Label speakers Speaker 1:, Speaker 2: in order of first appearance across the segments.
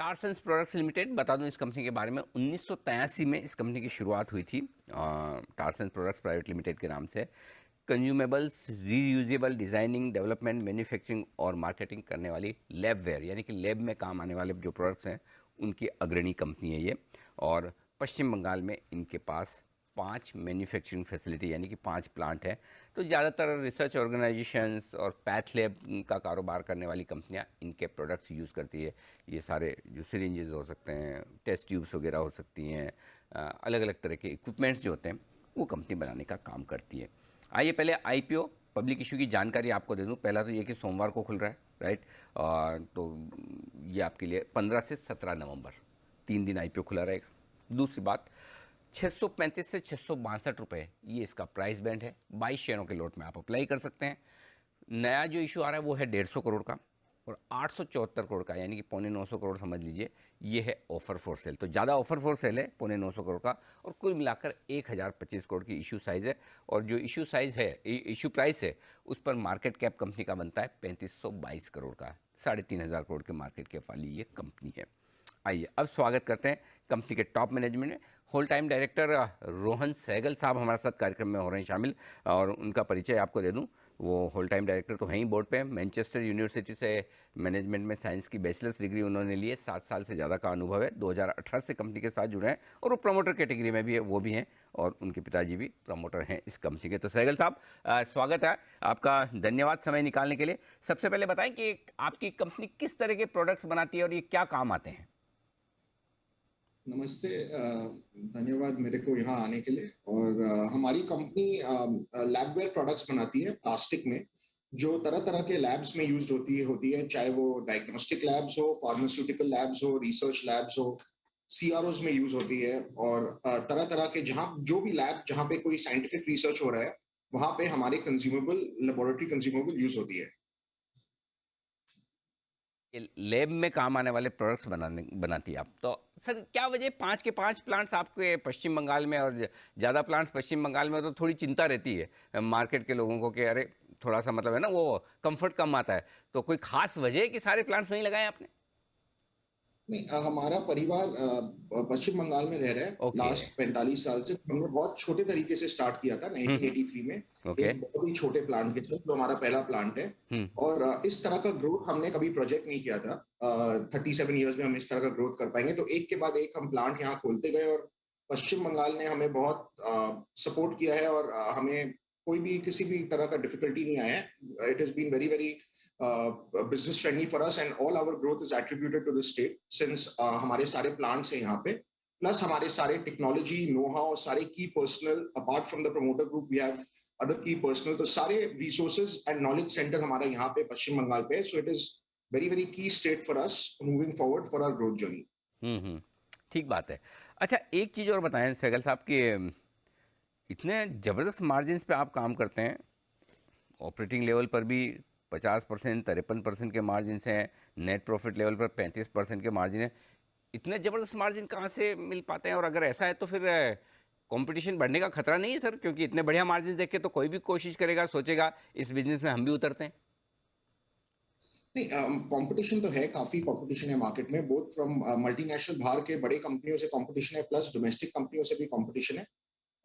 Speaker 1: टारसेंस products limited, बता दूं इस कंपनी के बारे में, 1983 में इस कंपनी की शुरुआत हुई थी। टारसेंस प्रोडक्ट्स प्राइवेट लिमिटेड के नाम से consumables, reusable designing, development, manufacturing और मार्केटिंग करने वाली लैबवेयर यानी कि लैब में काम आने वाले जो प्रोडक्ट्स हैं उनकी अग्रणी कंपनी है ये। और पश्चिम बंगाल में इनके पास 5 मैन्युफैक्चरिंग फैसिलिटी यानी कि 5 प्लांट है। तो ज़्यादातर रिसर्च ऑर्गेनाइजेशंस और पैथ लैब का कारोबार करने वाली कंपनियां इनके प्रोडक्ट्स यूज़ करती है। ये सारे जो सिरिंजेस हो सकते हैं, टेस्ट ट्यूब्स वगैरह हो सकती हैं, अलग अलग तरह के इक्विपमेंट्स जो होते हैं वो कंपनी बनाने का काम करती है। आइए पहले आईपीओ पब्लिक इशू की जानकारी आपको दे दूं। पहला तो ये कि सोमवार को खुल रहा है, राइट। तो ये आपके लिए 15 से 17 नवंबर 3 दिन आईपीओ खुला रहेगा। दूसरी बात, 635 से 662 रुपये ये इसका प्राइस बैंड है। 22 शेयरों के लोट में आप अप्लाई कर सकते हैं। नया जो इशू आ रहा है वो है 150 करोड़ का, और 874 करोड़ का यानी कि 925 करोड़ समझ लीजिए, ये है ऑफर फॉर सेल। तो ज़्यादा ऑफर फॉर सेल है 925 करोड़ का, और कुल मिलाकर 1025 करोड़ की इशू साइज़ है। और जो इशू साइज़ है, इशू प्राइस है, उस पर मार्केट कैप कंपनी का बनता है 3522 करोड़ का। 3500 करोड़ के मार्केट कैप वाली ये कंपनी है। आइए अब स्वागत करते हैं कंपनी के टॉप मैनेजमेंट में। Whole time director Rohan Sahgal साहब हमारे साथ कार्यक्रम में हो रहे हैं शामिल, और उनका परिचय आपको दे दूं। वो होल टाइम डायरेक्टर तो हैं ही बोर्ड पे। मैनचेस्टर यूनिवर्सिटी से मैनेजमेंट में साइंस की बैचलर्स डिग्री उन्होंने ली है। 7 साल से ज़्यादा का अनुभव है। 2018 से कंपनी के साथ जुड़े हैं, और वो प्रमोटर कैटेगरी में भी है, वो भी हैं, और उनके पिताजी भी प्रमोटर हैं इस कंपनी के। तो सहगल साहब, स्वागत है आपका, धन्यवाद समय निकालने के लिए। सबसे पहले बताएं कि आपकी कंपनी किस तरह के प्रोडक्ट्स बनाती है और ये क्या काम आते हैं।
Speaker 2: नमस्ते। धन्यवाद मेरे को यहाँ आने के लिए। और हमारी कंपनी लैबवेयर प्रोडक्ट्स बनाती है प्लास्टिक में, जो तरह तरह के लैब्स में यूज होती है, चाहे वो डायग्नोस्टिक लैब्स हो, फार्मास्यूटिकल लैब्स हो, रिसर्च लैब्स हो, सीआरओज में यूज होती है। और तरह तरह के जहाँ जो भी लैब जहाँ पे कोई साइंटिफिक रिसर्च हो रहा है, वहां पे हमारे कंज्यूमेबल, लेबोरेटरी कंज्यूमेबल यूज होती है।
Speaker 1: लैब में काम आने वाले प्रोडक्ट्स बनाती है आप। तो सर क्या वजह 5 के 5 प्लांट्स आपके पश्चिम बंगाल में, और ज़्यादा प्लांट्स पश्चिम बंगाल में, तो थोड़ी चिंता रहती है मार्केट के लोगों को कि अरे थोड़ा सा मतलब है ना, वो कंफर्ट कम आता है। तो कोई खास वजह है कि सारे प्लांट्स नहीं लगाए आपने?
Speaker 2: नहीं, हमारा परिवार पश्चिम बंगाल में रह रहा है
Speaker 1: ओके।
Speaker 2: लास्ट 45 साल से। हमने बहुत छोटे तरीके से स्टार्ट किया था
Speaker 1: हम्म।
Speaker 2: 1983 में,
Speaker 1: ओके।
Speaker 2: एक बहुत ही छोटे प्लांट के साथ, जो हमारा पहला प्लांट है।
Speaker 1: हम्म।
Speaker 2: और इस तरह का ग्रोथ हमने कभी प्रोजेक्ट नहीं किया था। 37 ईयर्स में हम इस तरह का ग्रोथ कर पाएंगे, तो एक के बाद एक हम प्लांट यहाँ खोलते गए। और पश्चिम बंगाल ने हमें बहुत सपोर्ट किया है, और हमें कोई भी किसी भी तरह का डिफिकल्टी नहीं आया है। It is been very very business friendly for us, and all our growth is attributed to the state, since हमारे सारे plants हैं यहाँ पे, प्लस हमारे सारे टेक्नोलॉजी नो हाउ, सारे key personnel, apart from the promoter group we have other key personnel, तो सारे रिसोर्सेज एंड नॉलेज सेंटर हमारा यहाँ पे पश्चिम बंगाल पे है। So it is very very key state for us moving forward for our growth journey.
Speaker 1: Hmm. ठीक बात है। अच्छा, एक चीज़ और बताएं सहगल साहब कि इतने ज़बरदस्त मार्जिन्स पे आप काम करते हैं। ऑपरेटिंग लेवल पर भी 50%, 53% के मार्जिन हैं। नेट प्रॉफिट लेवल पर 35% के मार्जिन है। इतने ज़बरदस्त मार्जिन कहाँ से मिल पाते हैं? और अगर ऐसा है तो फिर कंपटीशन बढ़ने का खतरा नहीं है सर? क्योंकि इतने बढ़िया मार्जिन देख के तो कोई भी कोशिश करेगा, सोचेगा इस बिजनेस में हम भी उतरते हैं।
Speaker 2: नहीं, कंपटीशन तो है, काफी कंपटीशन है मार्केट में, बोथ फ्रॉम मल्टीनेशनल, बाहर के बड़े कंपनियों से कंपटीशन है, प्लस डोमेस्टिक कंपनियों से भी कंपटीशन है।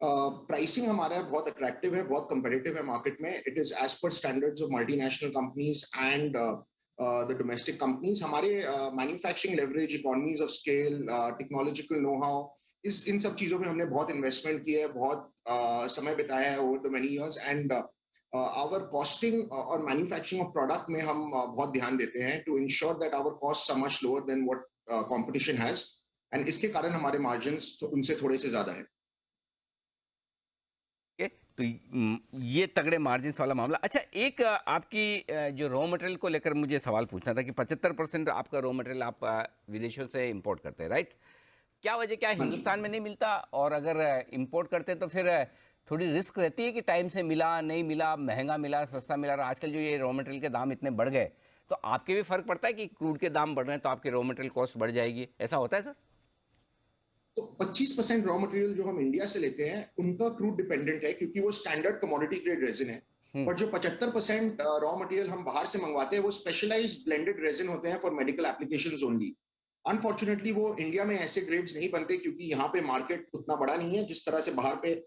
Speaker 2: प्राइसिंग हमारा बहुत अट्रैक्टिव है, बहुत कंपेटिटिव है मार्केट में। It is as per standards of multinational companies and the domestic companies. हमारे manufacturing leverage, economies of scale, technological know how, इस इन सब चीजों में हमने बहुत इन्वेस्टमेंट किया है, बहुत समय बिताया है over the many years. And our costing और मैन्युफैक्चरिंग ऑफ प्रोडक्ट में हम बहुत ध्यान देते हैं to ensure that our cost are much lower than what competition has. And इसके कारण हमारे मार्जिन्स तो उनसे थोड़े से ज्यादा है।
Speaker 1: के तो ये तगड़े मार्जिन वाला मामला। अच्छा, एक आपकी जो रॉ मटेरियल को लेकर मुझे सवाल पूछना था कि 75% आपका रॉ मटेरियल आप विदेशों से इंपोर्ट करते हैं, राइट? क्या वजह, क्या
Speaker 2: हाँ जी।
Speaker 1: हिंदुस्तान में नहीं मिलता? और अगर इंपोर्ट करते हैं तो फिर थोड़ी रिस्क रहती है कि टाइम से मिला नहीं मिला, महंगा मिला, सस्ता मिला। और आजकल जो ये रॉ मटेरियल के दाम इतने बढ़ गए, तो आपके भी फर्क पड़ता है कि क्रूड के दाम बढ़ रहे हैं तो आपके रॉ मटेरियल कॉस्ट बढ़ जाएगी, ऐसा होता है सर?
Speaker 2: तो 25% रॉ मटेरियल जो हम इंडिया से लेते हैं उनका क्रूड डिपेंडेंट है, क्योंकि वो स्टैंडर्ड कमोडिटी ग्रेड रेजिन है।
Speaker 1: हम्म।
Speaker 2: और जो 75% रॉ मटेरियल हम बाहर से मंगवाते हैं, वो स्पेशलाइज्ड ब्लेंडेड रेजिन होते हैं for medical applications only. Unfortunately वो इंडिया में ऐसे ग्रेड्स नहीं बनते, क्योंकि यहाँ पे मार्केट उतना बड़ा नहीं है जिस तरह से बाहर पे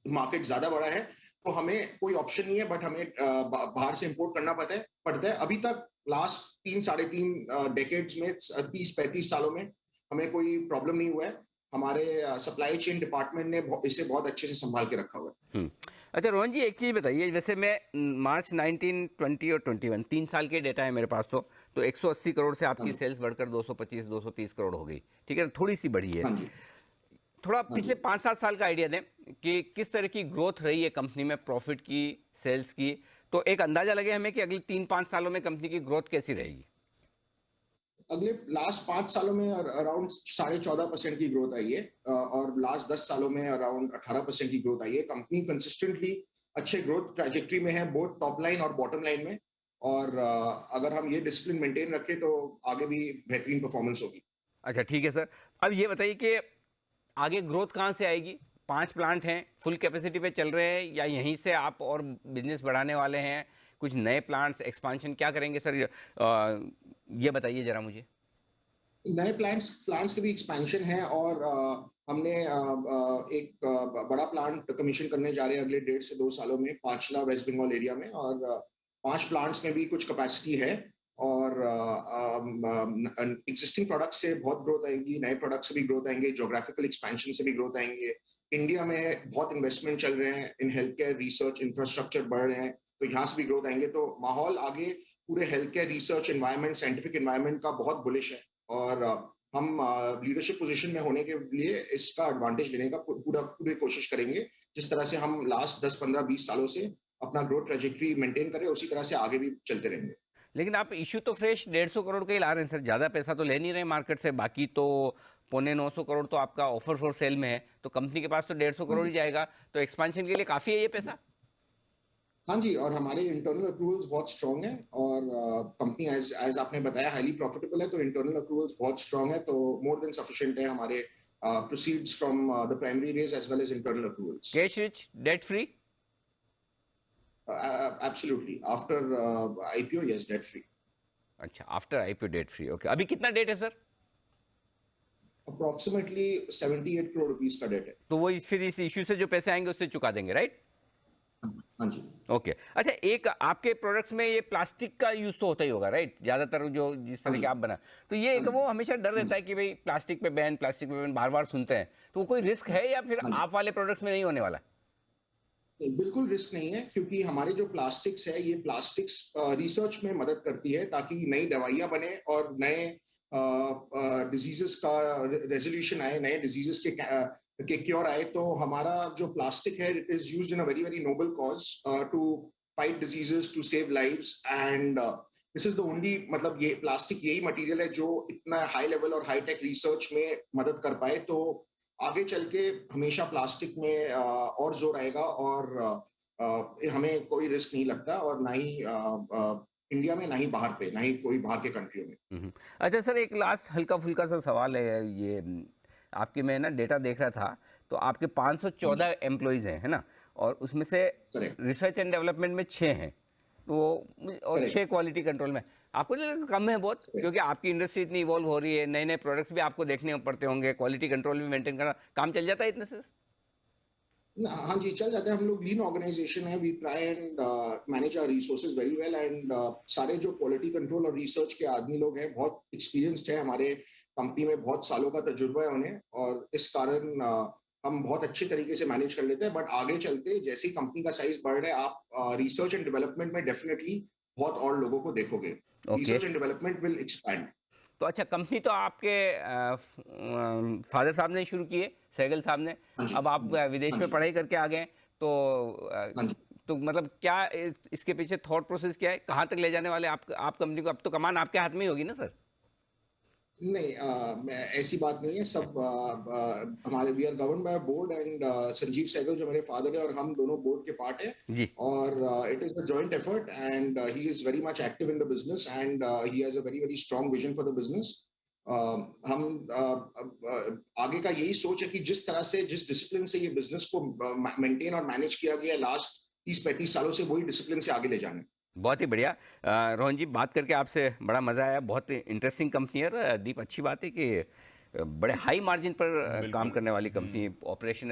Speaker 2: मार्केट ज्यादा बड़ा है। तो हमें कोई ऑप्शन नहीं है, बट हमें बाहर से इंपोर्ट करना पड़ता है। अभी तक लास्ट 3 साढ़े 3 डेकेड्स में, 30 35 सालों में हमें कोई प्रॉब्लम नहीं हुआ है। हमारे सप्लाई चेन डिपार्टमेंट ने इसे बहुत अच्छे से संभाल के रखा हुआ है।
Speaker 1: अच्छा रोहन जी, एक चीज़ बताइए, जैसे मैं मार्च 19, 20 और 21 3 साल के डेटा है मेरे पास, तो 180 करोड़ से
Speaker 2: हाँ
Speaker 1: आपकी
Speaker 2: जी।
Speaker 1: सेल्स बढ़कर 225 230 करोड़ हो गई, ठीक है, थोड़ी सी बढ़ी है।
Speaker 2: हाँ जी।
Speaker 1: थोड़ा
Speaker 2: हाँ
Speaker 1: पिछले
Speaker 2: जी।
Speaker 1: 5-7 साल का आइडिया दें कि किस तरह की ग्रोथ रही है कंपनी में, प्रॉफिट की, सेल्स की, तो एक अंदाजा लगे हमें कि अगले 3-5 सालों में कंपनी की ग्रोथ कैसी रहेगी।
Speaker 2: अगले लास्ट 5 सालों में अराउंड 14.5% की ग्रोथ आई है, और लास्ट 10 सालों में अराउंड 18% की ग्रोथ आई है। कंपनी कंसिस्टेंटली अच्छे ग्रोथ ट्रैजेक्टरी में है, बोथ टॉप लाइन और बॉटम लाइन में। और अगर हम ये डिसिप्लिन मेंटेन रखें तो आगे भी बेहतरीन परफॉर्मेंस होगी।
Speaker 1: अच्छा ठीक है सर, अब ये बताइए कि आगे ग्रोथ कहाँ से आएगी। 5 प्लांट हैं, फुल कैपेसिटी पे चल रहे हैं, या यहीं से आप और बिजनेस बढ़ाने वाले हैं, कुछ नए प्लांट्स एक्सपांशन क्या करेंगे सर, ये बताइए ज़रा मुझे।
Speaker 2: नए प्लांट्स प्लांट्स के भी एक्सपेंशन है, और हमने एक बड़ा प्लांट कमीशन करने जा रहे हैं अगले 1.5 से 2 सालों में, पांचला वेस्ट बंगाल एरिया में। और 5 प्लांट्स में भी कुछ कैपेसिटी है। और एग्जिस्टिंग प्रोडक्ट से बहुत ग्रोथ आएगी, नए प्रोडक्ट से भी ग्रोथ आएंगे, जोग्राफिकल एक्सपेंशन से भी ग्रोथ आएंगे। इंडिया में बहुत इन्वेस्टमेंट चल रहे हैं in health care, research infrastructure बढ़ रहे हैं, तो यहाँ से भी ग्रोथ आएंगे। तो माहौल आगे पूरे health care, research environment, scientific environment का बहुत बुलिश है। और हम लीडरशिप पोजीशन में होने के लिए इसका एडवांटेज लेने का पूरी कोशिश करेंगे। जिस तरह से हम लास्ट 10 15 20 सालों से अपना ग्रोथ ट्रेजेक्टरी मेंटेन करें, उसी तरह से आगे भी चलते रहेंगे।
Speaker 1: लेकिन आप इशू तो फ्रेश 150 करोड़ का ही ला रहे हैं सर, ज़्यादा पैसा तो ले नहीं रहे मार्केट से, बाकी तो 950 करोड़ तो आपका ऑफर फॉर सेल में है, तो कंपनी के पास तो 150
Speaker 2: हाँ
Speaker 1: करोड़ ही
Speaker 2: जी।
Speaker 1: जाएगा, तो एक्सपांशन के लिए काफ़ी है ये पैसा।
Speaker 2: हाँ जी, और हमारे इंटरनल अप्रूवल्स बहुत स्ट्रांग है, और कंपनी एज एज आपने बताया हाईली प्रॉफिटेबल है, तो इंटरनल अप्रूवल्स बहुत स्ट्रांग है, तो मोर देन सफिशिएंट है हमारे proceeds from the primary raise as well as internal approvals.
Speaker 1: Cash rich, debt free.
Speaker 2: Absolutely, after IPO, yes, debt free.
Speaker 1: अच्छा, after IPO debt free, okay. अभी कितना debt है sir.
Speaker 2: Approximately 78 crore rupees का debt है।
Speaker 1: तो वो फिर इस इशू से जो पैसे आएंगे उससे चुका देंगे, राइट।
Speaker 2: हाँ जी।
Speaker 1: ओके अच्छा, एक आपके प्रोडक्ट्स में ये प्लास्टिक का यूज तो होता ही होगा, राइट, ज़्यादातर जो जिस
Speaker 2: हाँ
Speaker 1: तरह
Speaker 2: जी।
Speaker 1: के आप बना, तो ये
Speaker 2: हाँ
Speaker 1: एक
Speaker 2: जी।
Speaker 1: वो हमेशा डर
Speaker 2: हाँ
Speaker 1: रहता
Speaker 2: जी।
Speaker 1: है कि भाई प्लास्टिक पे बैन बार बार सुनते हैं, तो वो कोई रिस्क है या फिर
Speaker 2: हाँ जी।
Speaker 1: आप वाले प्रोडक्ट्स में नहीं होने वाला।
Speaker 2: नहीं, बिल्कुल रिस्क नहीं है, क्योंकि हमारे जो प्लास्टिक्स है, ये प्लास्टिक्स रिसर्च में मदद करती है ताकि नई दवाइयां बने और नए डिजीजेस का रेजोल्यूशन आए, नए डिजीजेस के क्योर आए। तो हमारा जो प्लास्टिक है, it is used in a very very noble cause to fight diseases, to save lives. And this is the only, मतलब ये प्लास्टिक यही मटेरियल है जो इतना हाई लेवल और हाई टेक रिसर्च में मदद कर पाए। तो आगे चल के हमेशा प्लास्टिक में और जोर आएगा, और हमें कोई रिस्क नहीं लगता, और ना ही इंडिया में, ना ही बाहर पे, ना ही कोई बाहर के कंट्रियों में।
Speaker 1: अच्छा सर, एक लास्ट हल्का फुल्का सा सवाल है ये, आपके मैं ना डेटा देख रहा था, तो आपके
Speaker 2: हाँ जी।
Speaker 1: 514 एम्प्लॉयज़ हैं, है ना, और उसमें से
Speaker 2: करेक्ट।
Speaker 1: रिसर्च एंड डेवलपमेंट में 6 हैं, तो और 6
Speaker 2: करेक्ट।
Speaker 1: क्वालिटी कंट्रोल में। आपको नहीं लगता कम है बहुत,
Speaker 2: करेक्ट।
Speaker 1: क्योंकि आपकी इंडस्ट्री इतनी इवॉल्व हो रही है, नए नए प्रोडक्ट्स भी आपको देखने पड़ते होंगे, क्वालिटी कंट्रोल भी मेंटेन करना, काम चल जाता है इतने से।
Speaker 2: हाँ जी, चल जाते हैं। हम लोग लीन ऑर्गेनाइजेशन है, we try and manage our resources very well. And सारे जो क्वालिटी कंट्रोल और रिसर्च के आदमी लोग हैं, बहुत एक्सपीरियंस्ड है, हमारे कंपनी में बहुत सालों का तजुर्बा है उन्हें, और इस कारण हम बहुत अच्छे तरीके से मैनेज कर लेते हैं। बट आगे चलते जैसे ही कंपनी का साइज बढ़ रहा है, आप रिसर्च एंड डेवलपमेंट में डेफिनेटली बहुत और लोगों को देखोगे।
Speaker 1: Okay.
Speaker 2: Research and development will expand.
Speaker 1: तो अच्छा, कंपनी तो आपके फादर साहब ने शुरू की है, सहगल साहब ने,
Speaker 2: हाँ जी।
Speaker 1: अब
Speaker 2: हाँ
Speaker 1: आप
Speaker 2: जी।
Speaker 1: विदेश
Speaker 2: हाँ
Speaker 1: में
Speaker 2: जी।
Speaker 1: पढ़ाई करके आ गए हैं, तो
Speaker 2: हाँ जी।
Speaker 1: तो मतलब क्या इसके पीछे थॉट प्रोसेस क्या है, कहाँ तक ले जाने वाले आप कंपनी को, अब तो कमान आपके हाथ में ही होगी ना सर।
Speaker 2: नहीं, ऐसी बात नहीं है। सब हमारे, we are govern by board, and Sanjeev Sahgal जो मेरे फादर है, और हम दोनों बोर्ड के पार्ट है।
Speaker 1: जी।
Speaker 2: और it is a joint effort, and he is very much active in the business, and he has a very very strong vision for the business. हम आगे का यही सोच है कि जिस तरह से, जिस डिसिप्लिन से ये बिजनेस को मेंटेन और मैनेज किया गया लास्ट 30 35 सालों से, वही डिसिप्लिन से आगे ले जाना है।
Speaker 1: बहुत ही बढ़िया। रोहन जी, बात करके आपसे बड़ा मज़ा आया, बहुत इंटरेस्टिंग कंपनी है। और दीप, अच्छी बात है कि बड़े हाई मार्जिन पर काम
Speaker 3: बिल्कुल।
Speaker 1: करने वाली कंपनी, ऑपरेशन